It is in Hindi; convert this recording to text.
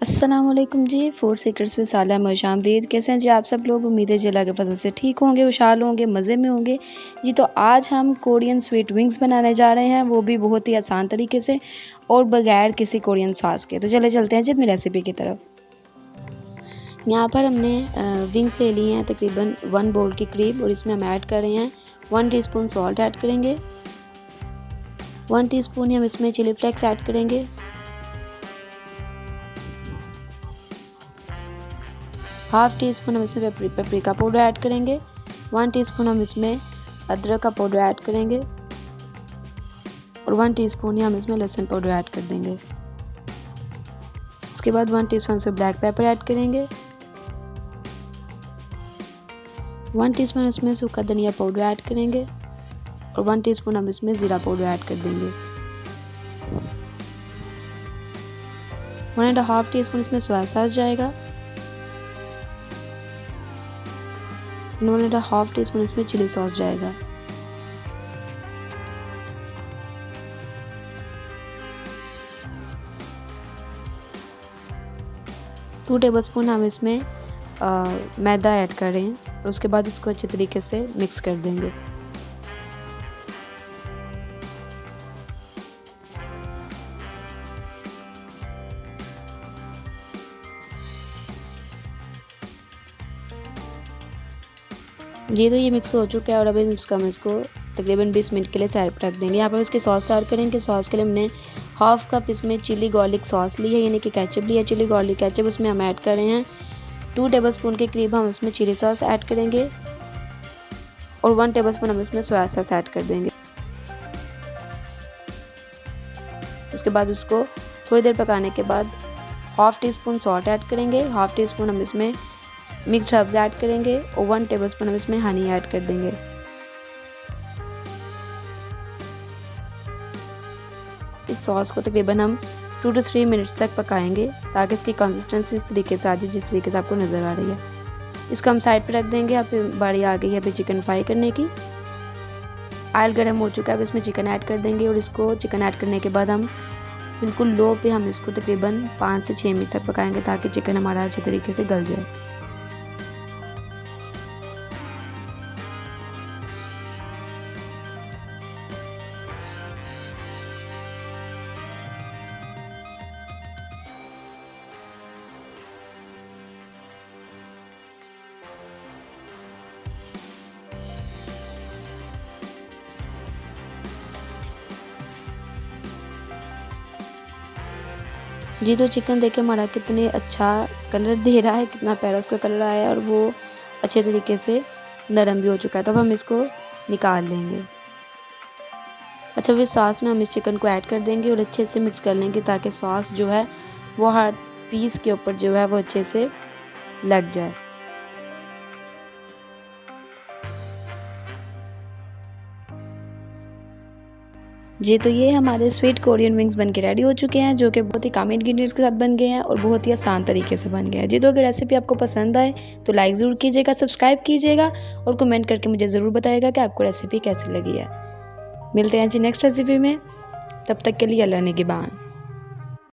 अस्सलामुअलैकुम जी, फूड सीक्रेट्स में साला खुशामदीद। कैसे हैं जी आप सब लोग? उम्मीद है जी अल्लाह के फजल से ठीक होंगे, खुशहाल होंगे, मज़े में होंगे जी। तो आज हम कोरियन स्वीट विंग्स बनाने जा रहे हैं, वो भी बहुत ही आसान तरीके से और बगैर किसी कोरियन सॉस के। तो चले चलते हैं जी अपनी रेसिपी की तरफ। यहाँ पर हमने विंग्स ले लिए हैं तकरीबन 1 बाउल के करीब, और इसमें हम ऐड कर रहे हैं 1 टीस्पून सॉल्ट ऐड करेंगे, 1 टीस्पून हम इसमें चिली फ्लेक्स ऐड करेंगे, हाफ टी स्पून हम इसमें पेपरिका पाउडर ऐड करेंगे, 1 टीस्पून हम इसमें अदरक का पाउडर ऐड करेंगे, और 1 टीस्पून ही हम इसमें लहसुन पाउडर ऐड कर देंगे। उसके बाद 1 टीस्पून इसमें ब्लैक पेपर ऐड करेंगे, 1 टीस्पून इसमें सूखा धनिया पाउडर ऐड करेंगे, और 1 टीस्पून हम इसमें ज़ीरा पाउडर ऐड कर देंगे। 1.5 टीस्पून इसमें सोया सॉस जाएगा, 1.5 टीस्पून इसमें चिली सॉस जाएगा। टू टेबलस्पून हम इसमें मैदा ऐड कर रहे हैं, और उसके बाद इसको अच्छे तरीके से मिक्स कर देंगे। जी तो ये मिक्स हो चुका है, और अब हम इसको तकरीबन 20 मिनट के लिए साइड पर रख देंगे। यहाँ पर इसकी सॉस तैयार करेंगे। सॉस के लिए हमने हाफ कप इसमें चिली गार्लिक सॉस ली है, यानी कि केचप लिया, चिली गार्लिक केचप उसमें हम ऐड कर रहे हैं। 2 टेबलस्पून के करीब हम इसमें चिली सॉस ऐड करेंगे, और 1 टेबलस्पून हम इसमें सोया सॉस ऐड कर देंगे। उसके बाद उसको थोड़ी देर पकाने के बाद half tea spoon salt add करेंगे, हाफ टी स्पून हम इसमें मिक्स्ड हर्ब्स ऐड करेंगे, और 1 टेबलस्पून हम इसमें हनी ऐड कर देंगे। इस सॉस को तकरीबन हम 2 to 3 मिनट्स तक पकाएंगे, ताकि इसकी कंसिस्टेंसी इस तरीके से आ जाए जिस तरीके से आपको नज़र आ रही है। इसको हम साइड पर रख देंगे। अब बारी आ गई है अभी चिकन फ्राई करने की। ऑयल गर्म हो चुका है, अब इसमें चिकन ऐड कर देंगे, और इसको चिकन ऐड करने के बाद हम बिल्कुल लो पे हम इसको तकरीबन 5 से 6 मिनट तक पकाएंगे, ताकि चिकन हमारा अच्छे तरीके से गल जाए। जी तो चिकन देखिए हमारा कितने अच्छा कलर दे रहा है, कितना प्यारा उसका कलर आया है, और वो अच्छे तरीके से नरम भी हो चुका है। तो अब हम इसको निकाल लेंगे। अच्छा, फिर सॉस में हम इस चिकन को ऐड कर देंगे और अच्छे से मिक्स कर लेंगे, ताकि सॉस जो है वो हर पीस के ऊपर जो है वो अच्छे से लग जाए। जी तो ये हमारे स्वीट कोरियन विंग्स बन के रेडी हो चुके हैं, जो कि बहुत ही कम इंग्रेडिएंट्स के साथ बन गए हैं और बहुत ही आसान तरीके से बन गए हैं। जी तो अगर रेसिपी आपको पसंद आए तो लाइक ज़रूर कीजिएगा, सब्सक्राइब कीजिएगा, और कमेंट करके मुझे ज़रूर बताइएगा कि आपको रेसिपी कैसी लगी है। मिलते हैं जी नेक्स्ट रेसिपी में, तब तक के लिए अल्लाह निगहबान।